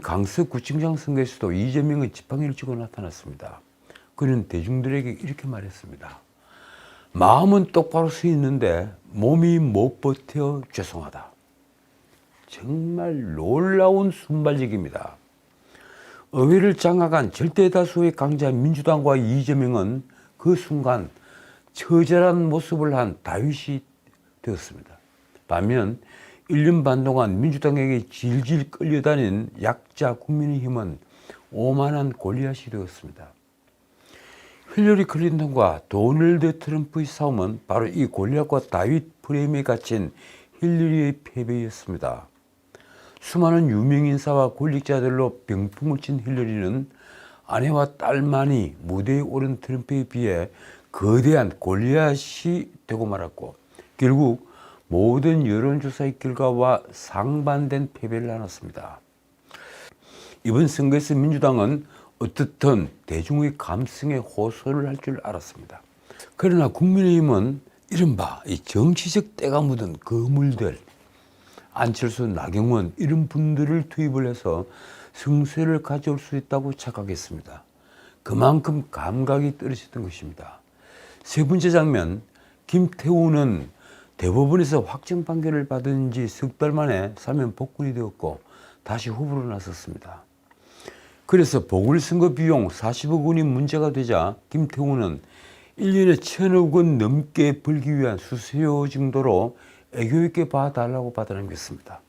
강서구청장 선거에서도 이재명은 지팡이를 쥐고 나타났습니다. 그는 대중들에게 이렇게 말했습니다. 마음은 똑바로 서 있는데 몸이 못 버텨 죄송하다. 정말 놀라운 순발력입니다. 의회를 장악한 절대다수의 강자 민주당과 이재명은 그 순간 처절한 모습을 한 다윗이 되었습니다. 반면 1년 반 동안 민주당에게 질질 끌려다닌 약자 국민의힘은 오만한 골리앗이 되었습니다. 힐러리 클린턴과 도널드 트럼프의 싸움은 바로 이 골리앗과 다윗 프레임에 갇힌 힐러리의 패배였습니다. 수많은 유명인사와 권력자들로 병풍을 친 힐러리는 아내와 딸만이 무대에 오른 트럼프에 비해 거대한 골리앗이 되고 말았고 결국 모든 여론조사의 결과와 상반된 패배를 나눴습니다. 이번 선거에서 민주당은 어떻든 대중의 감성에 호소를 할 줄 알았습니다. 그러나 국민의힘은 이른바 이 정치적 때가 묻은 거물들, 안철수, 나경원 이런 분들을 투입을 해서 승세를 가져올 수 있다고 착각했습니다. 그만큼 감각이 떨어졌던 것입니다. 세 번째 장면, 김태우는 대법원에서 확정 판결을 받은 지 석 달 만에 사면 복권이 되었고 다시 후보로 나섰습니다. 그래서 보궐선거 비용 40억 원이 문제가 되자 김태우는 1년에 1,000억 원 넘게 벌기 위한 수수료 정도로 애교 있게 봐달라고 받아넘겼습니다.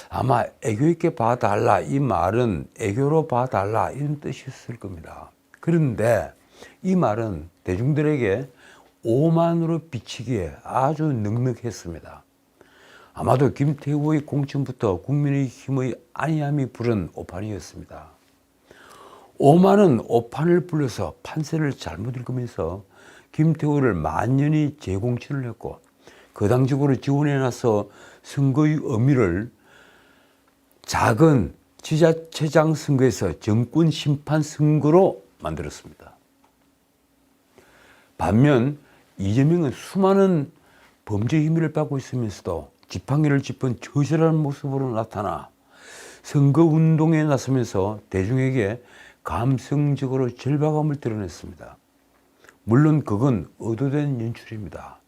아마 애교 있게 봐달라 이 말은 애교로 봐달라 이런 뜻이었을 겁니다. 그런데 이 말은 대중들에게 오만으로 비치기에 아주 넉넉했습니다. 아마도 김태우의 공천부터 국민의힘의 안희함이 부른 오판이었습니다. 오만은 오판을 불러서 판세를 잘못 읽으면서 김태우를 만연히 재공천을 했고 거당적으로 지원해놔서 선거의 의미를 작은 지자체장 선거에서 정권 심판 선거로 만들었습니다. 반면 이재명은 수많은 범죄 혐의를 받고 있으면서도 지팡이를 짚은 처절한 모습으로 나타나 선거운동에 나서면서 대중에게 감성적으로 절박함을 드러냈습니다. 물론 그건 의도된 연출입니다.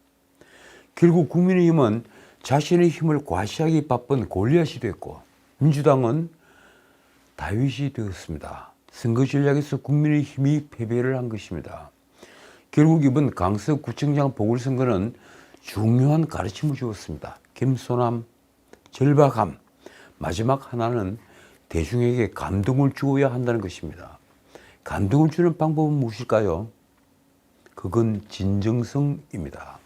결국 국민의힘은 자신의 힘을 과시하기 바쁜 골리앗이 됐고 민주당은 다윗이 되었습니다. 선거 전략에서 국민의힘이 패배를 한 것입니다. 결국 이번 강서구청장 보궐선거는 중요한 가르침을 주었습니다. 겸손함, 절박함, 마지막 하나는 대중에게 감동을 주어야 한다는 것입니다. 감동을 주는 방법은 무엇일까요? 그건 진정성입니다.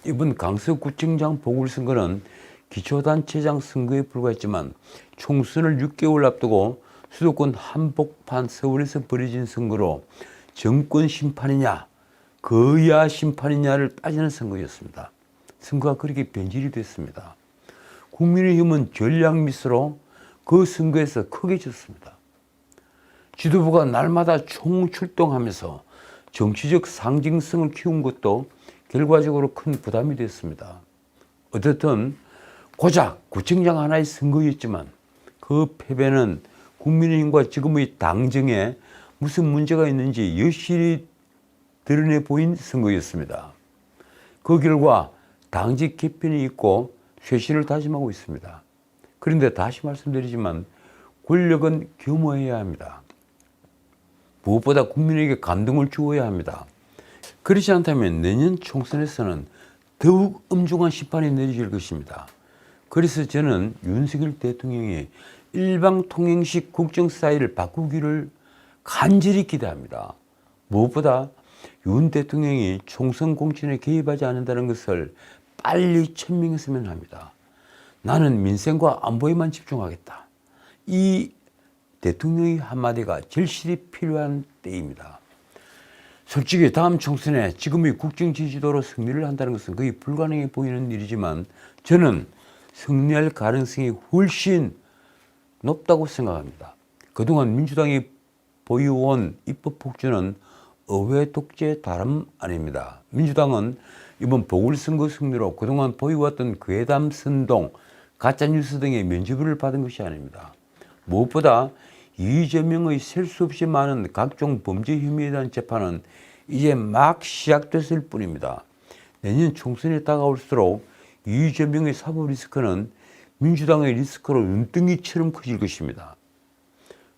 이번 강서구청장 보궐선거는 기초단체장 선거에 불과했지만 총선을 6개월 앞두고 수도권 한복판 서울에서 벌어진 선거로 정권 심판이냐 거야 심판이냐를 따지는 선거였습니다. 선거가 그렇게 변질이 됐습니다. 국민의힘은 전략 미스로 그 선거에서 크게 졌습니다. 지도부가 날마다 총출동하면서 정치적 상징성을 키운 것도 결과적으로 큰 부담이 됐습니다. 어쨌든 고작 구청장 하나의 선거였지만 그 패배는 국민의힘과 지금의 당정에 무슨 문제가 있는지 여실히 드러내 보인 선거였습니다. 그 결과 당직 개편이 있고 쇄신을 다짐하고 있습니다. 그런데 다시 말씀드리지만 권력은 겸허해야 합니다. 무엇보다 국민에게 감동을 주어야 합니다. 그렇지 않다면 내년 총선에서는 더욱 엄중한 심판이 내려질 것입니다. 그래서 저는 윤석열 대통령이 일방통행식 국정 스타일을 바꾸기를 간절히 기대합니다. 무엇보다 윤 대통령이 총선 공천에 개입하지 않는다는 것을 빨리 천명했으면 합니다. 나는 민생과 안보에만 집중하겠다. 이 대통령의 한마디가 절실히 필요한 때입니다. 솔직히 다음 총선에 지금의 국정 지지도로 승리를 한다는 것은 거의 불가능해 보이는 일이지만 저는 승리할 가능성이 훨씬 높다고 생각합니다. 그동안 민주당이 보여온 입법 폭주는 의회 독재의 다름 아닙니다. 민주당은 이번 보궐선거 승리로 그동안 보여왔던 괴담 선동, 가짜뉴스 등의 면죄부를 받은 것이 아닙니다. 무엇보다 이재명의 셀 수 없이 많은 각종 범죄 혐의에 대한 재판은 이제 막 시작됐을 뿐입니다. 내년 총선이 다가올수록 이재명의 사법 리스크는 민주당의 리스크로 눈덩이처럼 커질 것입니다.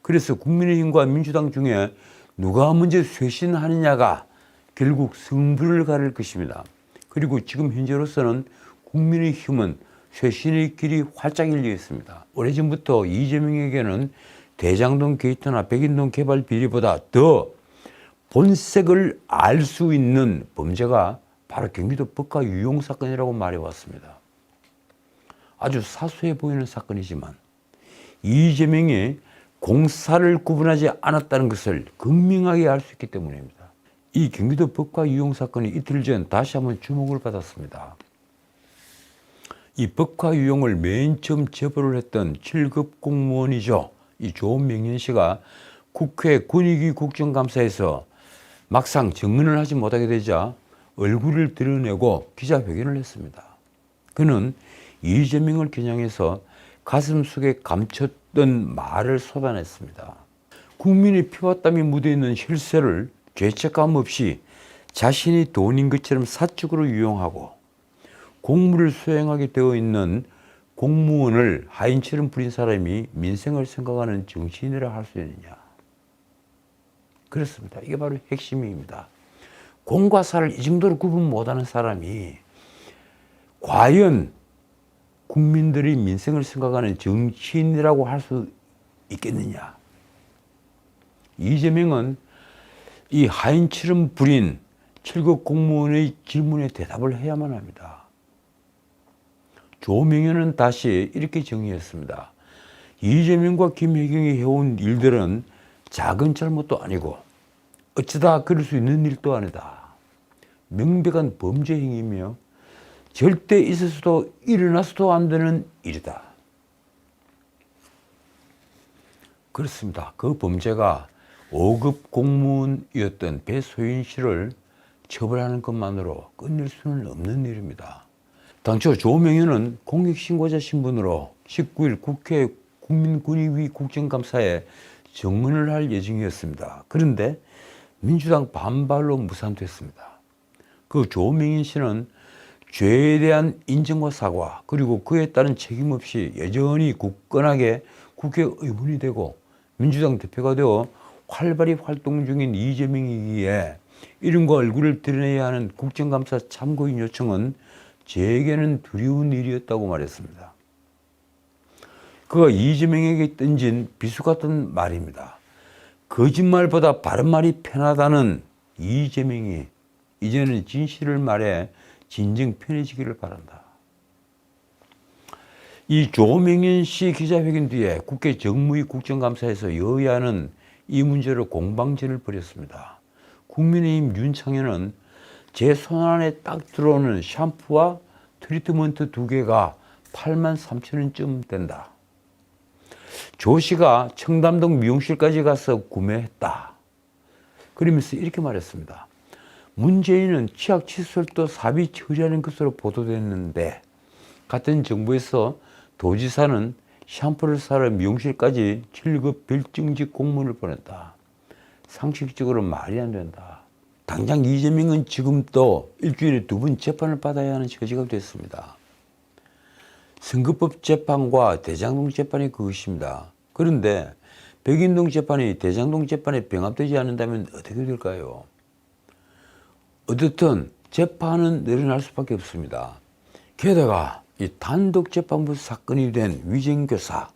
그래서 국민의힘과 민주당 중에 누가 먼저 쇄신하느냐가 결국 승부를 가릴 것입니다. 그리고 지금 현재로서는 국민의힘은 쇄신의 길이 활짝 열려 있습니다. 오래전부터 이재명에게는 대장동 게이트나 백인동 개발 비리보다 더 본색을 알 수 있는 범죄가 바로 경기도 법과 유용 사건이라고 말해왔습니다. 아주 사소해 보이는 사건이지만 이재명이 공사를 구분하지 않았다는 것을 극명하게 알 수 있기 때문입니다. 이 경기도 법과 유용 사건이 이틀 전 다시 한번 주목을 받았습니다. 이 법과 유용을 맨 처음 제보를 했던 7급 공무원이죠. 이 조명현 씨가 국회 권익위 국정감사에서 막상 증언을 하지 못하게 되자 얼굴을 드러내고 기자회견을 했습니다. 그는 이재명을 겨냥해서 가슴 속에 감췄던 말을 쏟아냈습니다. 국민의 피와 땀이 묻어있는 혈세를 죄책감 없이 자신이 돈인 것처럼 사적으로 유용하고 공무를 수행하게 되어 있는 공무원을 하인처럼 부린 사람이 민생을 생각하는 정치인이라 할 수 있느냐. 그렇습니다. 이게 바로 핵심입니다. 공과 사를 이 정도로 구분 못하는 사람이 과연 국민들이 민생을 생각하는 정치인이라고 할 수 있겠느냐. 이재명은 이 하인처럼 부린 7급 공무원의 질문에 대답을 해야만 합니다. 조명현은 다시 이렇게 정의했습니다. 이재명과 김혜경이 해온 일들은 작은 잘못도 아니고 어쩌다 그럴 수 있는 일도 아니다. 명백한 범죄 행위며 절대 있어서도 일어나서도 안 되는 일이다. 그렇습니다. 그 범죄가 5급 공무원이었던 배소연 씨를 처벌하는 것만으로 끝낼 수는 없는 일입니다. 당초 조명현은 공익신고자 신분으로 19일 국회 국민권익위 국정감사에 증언을 할 예정이었습니다. 그런데 민주당 반발로 무산됐습니다. 그 조명현 씨는 죄에 대한 인정과 사과 그리고 그에 따른 책임 없이 여전히 굳건하게 국회의원이 되고 민주당 대표가 되어 활발히 활동 중인 이재명이기에 이름과 얼굴을 드러내야 하는 국정감사 참고인 요청은 제게는 두려운 일이었다고 말했습니다. 그가 이재명에게 던진 비수 같은 말입니다. 거짓말보다 바른 말이 편하다는 이재명이 이제는 진실을 말해 진정 편해지기를 바란다. 이 조명현 씨 기자회견 뒤에 국회 정무위 국정감사에서 여야는 이 문제로 공방전을 벌였습니다. 국민의힘 윤창현은 제 손안에 딱 들어오는 샴푸와 트리트먼트 2개가 83,000원쯤 된다. 조 씨가 청담동 미용실까지 가서 구매했다. 그러면서 이렇게 말했습니다. 문재인은 치약 칫솔도 사비 처리하는 것으로 보도됐는데 같은 정부에서 도지사는 샴푸를 사러 미용실까지 7급 별정직 공문을 보냈다. 상식적으로 말이 안 된다. 당장 이재명은 지금 또 일주일에 2번 재판을 받아야 하는 처지가 됐습니다. 선거법 재판과 대장동 재판이 그것입니다. 그런데 백인동 재판이 대장동 재판에 병합되지 않는다면 어떻게 될까요? 어쨌든 재판은 늘어날 수밖에 없습니다. 게다가 이 단독 재판부 사건이 된 위정교사,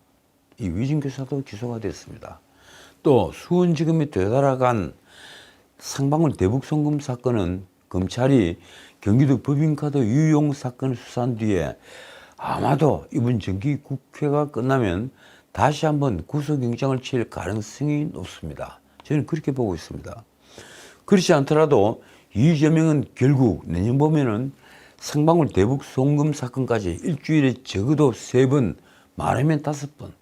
이 위정교사도 기소가 됐습니다. 또 수원지검에 되돌아간 상방울 대북송금 사건은 검찰이 경기도 법인카드 유용 사건을 수사한 뒤에 아마도 이번 정기국회가 끝나면 다시 한번 구속영장을 칠 가능성이 높습니다. 저는 그렇게 보고 있습니다. 그렇지 않더라도 이재명은 결국 내년 봄에는 상방울 대북 송금 사건까지 일주일에 적어도 3번, 많으면 5번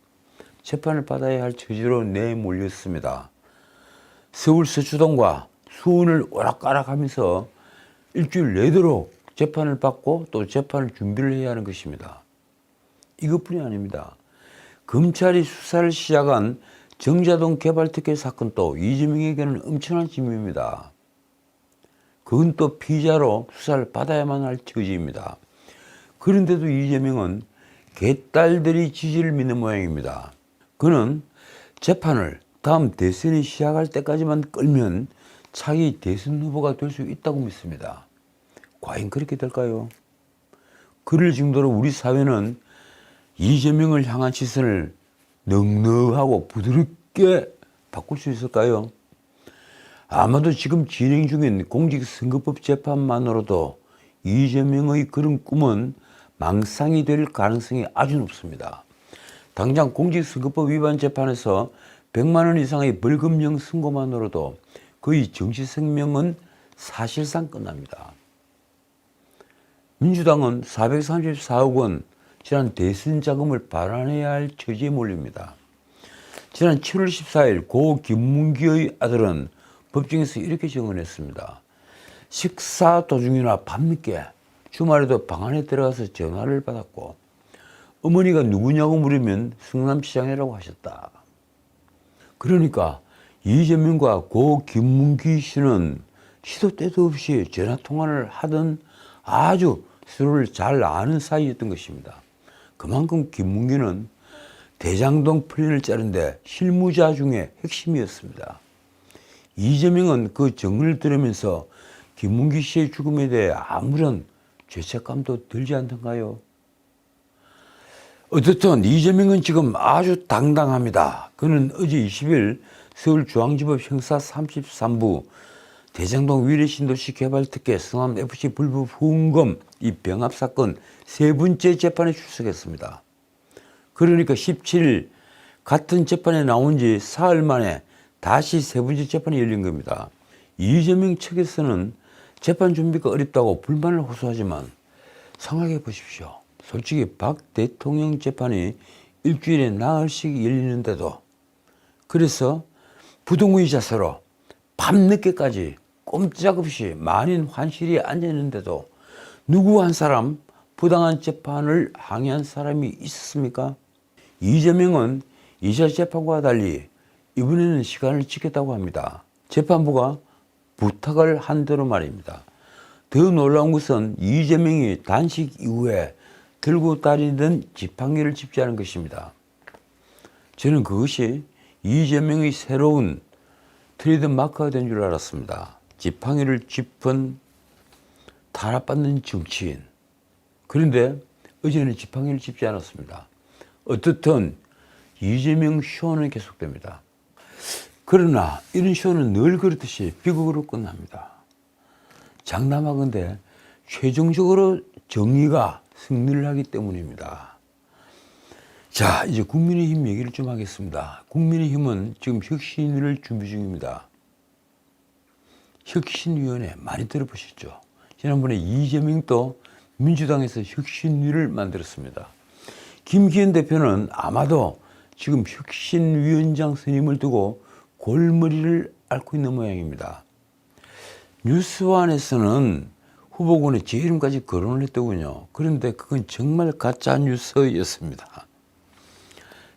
재판을 받아야 할 처지로 내몰렸습니다. 서울 서초동과 수원을 오락가락하면서 일주일 내도록 재판을 받고 또 재판을 준비를 해야 하는 것입니다. 이것뿐이 아닙니다. 검찰이 수사를 시작한 정자동 개발특혜 사건도 이재명에게는 엄청난 짐입니다. 그건 또 피의자로 수사를 받아야만 할 처지입니다. 그런데도 이재명은 개딸들이 지지를 믿는 모양입니다. 그는 재판을 다음 대선이 시작할 때까지만 끌면 차기 대선 후보가 될 수 있다고 믿습니다. 과연 그렇게 될까요? 그럴 정도로 우리 사회는 이재명을 향한 시선을 넉넉하고 부드럽게 바꿀 수 있을까요? 아마도 지금 진행 중인 공직선거법 재판만으로도 이재명의 그런 꿈은 망상이 될 가능성이 아주 높습니다. 당장 공직선거법 위반 재판에서 100만 원 이상의 벌금형 선고만으로도 그의 정치 생명은 사실상 끝납니다. 민주당은 434억 원 지난 대선 자금을 반환해야 할 처지에 몰립니다. 지난 7월 14일 고 김문기의 아들은 법정에서 이렇게 증언했습니다. 식사 도중이나 밤늦게 주말에도 방 안에 들어가서 전화를 받았고 어머니가 누구냐고 물으면 성남시장이라고 하셨다. 그러니까 이재명과 고 김문기 씨는 시도 때도 없이 전화통화를 하던 아주 서로를 잘 아는 사이였던 것입니다. 그만큼 김문기는 대장동 플랜을 짜는데 실무자 중에 핵심이었습니다. 이재명은 그 정을 들으면서 김문기 씨의 죽음에 대해 아무런 죄책감도 들지 않던가요? 어쨌든 이재명은 지금 아주 당당합니다. 그는 어제 20일 서울중앙지법 형사 33부 대장동 위례신도시 개발특혜 성남FC 불법 후원금 이 병합사건 세 번째 재판에 출석했습니다. 그러니까 17일 같은 재판에 나온 지 사흘 만에 다시 세 번째 재판이 열린 겁니다. 이재명 측에서는 재판 준비가 어렵다고 불만을 호소하지만 생각해 보십시오. 솔직히 박 대통령 재판이 일주일에 나흘씩 열리는데도 그래서 부동의자서로 밤늦게까지 꼼짝없이 만인 환실이 앉아있는데도 누구 한 사람 부당한 재판을 항의한 사람이 있었습니까? 이재명은 2차 재판과 달리 이번에는 시간을 지켰다고 합니다. 재판부가 부탁을 한 대로 말입니다. 더 놀라운 것은 이재명이 단식 이후에 들고 다니던 지팡이를 짚지 않은 것입니다. 저는 그것이 이재명의 새로운 트레이드 마크가 된 줄 알았습니다. 지팡이를 짚은 탄압받는 정치인. 그런데 어제는 지팡이를 짚지 않았습니다. 어떻든 이재명 쇼는 계속됩니다. 그러나 이런 쇼는 늘 그렇듯이 비극으로 끝납니다. 장담하건대 최종적으로 정의가 승리를 하기 때문입니다. 자, 이제 국민의힘 얘기를 좀 하겠습니다. 국민의힘은 지금 혁신위를 준비 중입니다. 혁신위원회 많이 들어보셨죠? 지난번에 이재명도 민주당에서 혁신위를 만들었습니다. 김기현 대표는 아마도 지금 혁신위원장 선임을 두고 골머리를 앓고 있는 모양입니다. 뉴스완에서는 후보군에 제 이름까지 거론을 했더군요. 그런데 그건 정말 가짜 뉴스였습니다.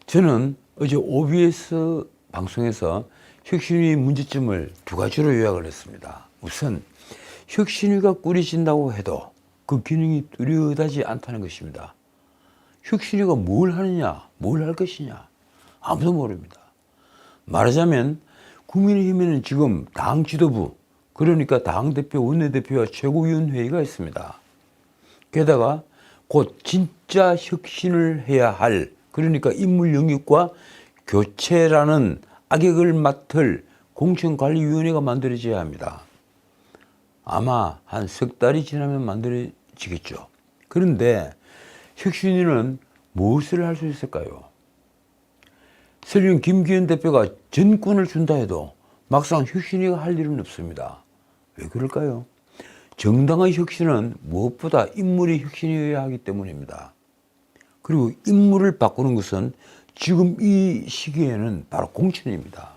저는 어제 OBS 방송에서 혁신위 문제점을 두 가지로 요약을 했습니다. 우선 혁신위가 꾸려진다고 해도 그 기능이 뚜렷하지 않다는 것입니다. 혁신위가 뭘 하느냐, 뭘 할 것이냐 아무도 모릅니다. 말하자면 국민의힘에는 지금 당 지도부, 그러니까 당대표, 원내대표와 최고위원회의가 있습니다. 게다가 곧 진짜 혁신을 해야 할, 그러니까 인물 영입과 교체라는 악역을 맡을 공천관리위원회가 만들어져야 합니다. 아마 한 석 달이 지나면 만들어지겠죠. 그런데 혁신위는 무엇을 할 수 있을까요? 설령 김기현 대표가 전권을 준다 해도 막상 혁신위가 할 일은 없습니다. 왜 그럴까요? 정당의 혁신은 무엇보다 인물이 혁신이어야 하기 때문입니다. 그리고 인물을 바꾸는 것은 지금 이 시기에는 바로 공천입니다.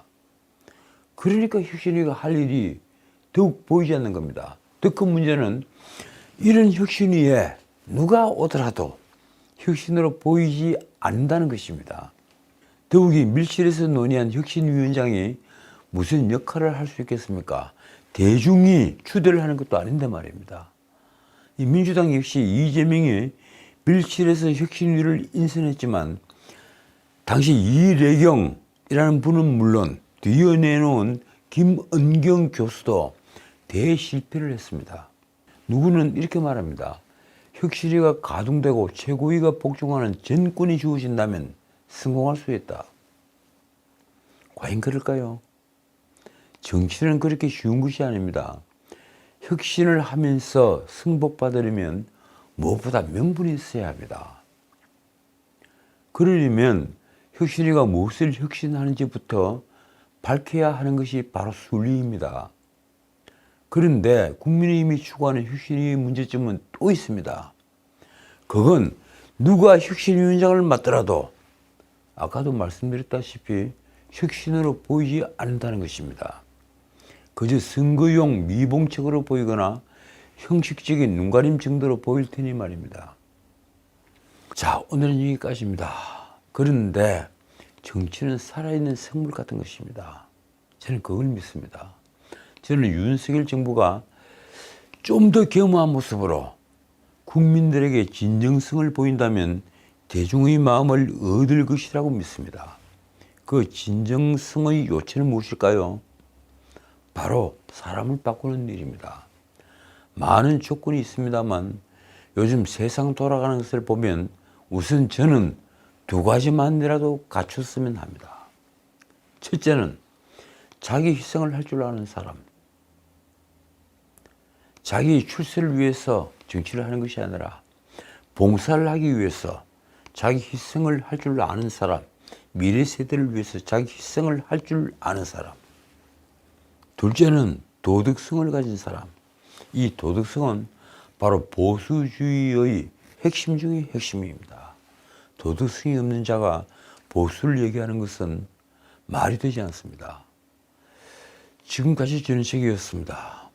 그러니까 혁신위가 할 일이 더욱 보이지 않는 겁니다. 더 큰 문제는 이런 혁신위에 누가 오더라도 혁신으로 보이지 않는다는 것입니다. 더욱이 밀실에서 논의한 혁신위원장이 무슨 역할을 할 수 있겠습니까? 대중이 추대를 하는 것도 아닌데 말입니다. 이 민주당 역시 이재명이 밀실에서 혁신위를 인선했지만 당시 이래경이라는 분은 물론 뒤어내놓은 김은경 교수도 대실패를 했습니다. 누구는 이렇게 말합니다. 혁신위가 가동되고 최고위가 복종하는 전권이 주어진다면 성공할 수 있다. 과연 그럴까요? 정치는 그렇게 쉬운 것이 아닙니다. 혁신을 하면서 승복받으려면 무엇보다 명분이 있어야 합니다. 그러려면 혁신위가 무엇을 혁신하는지부터 밝혀야 하는 것이 바로 순리입니다. 그런데 국민의힘이 추구하는 혁신위의 문제점은 또 있습니다. 그건 누가 혁신위원장을 맡더라도 아까도 말씀드렸다시피 혁신으로 보이지 않는다는 것입니다. 그저 선거용 미봉책으로 보이거나 형식적인 눈가림 정도로 보일 테니 말입니다. 자, 오늘은 여기까지입니다. 그런데 정치는 살아있는 생물 같은 것입니다. 저는 그걸 믿습니다. 저는 윤석열 정부가 좀 더 겸허한 모습으로 국민들에게 진정성을 보인다면 대중의 마음을 얻을 것이라고 믿습니다. 그 진정성의 요체는 무엇일까요? 바로 사람을 바꾸는 일입니다. 많은 조건이 있습니다만 요즘 세상 돌아가는 것을 보면 우선 저는 두 가지만이라도 갖췄으면 합니다. 첫째는 자기 희생을 할 줄 아는 사람. 자기 출세를 위해서 정치를 하는 것이 아니라 봉사를 하기 위해서 자기 희생을 할 줄 아는 사람, 미래 세대를 위해서 자기 희생을 할 줄 아는 사람. 둘째는 도덕성을 가진 사람. 이 도덕성은 바로 보수주의의 핵심 중의 핵심입니다. 도덕성이 없는 자가 보수를 얘기하는 것은 말이 되지 않습니다. 지금까지 전인책이었습니다.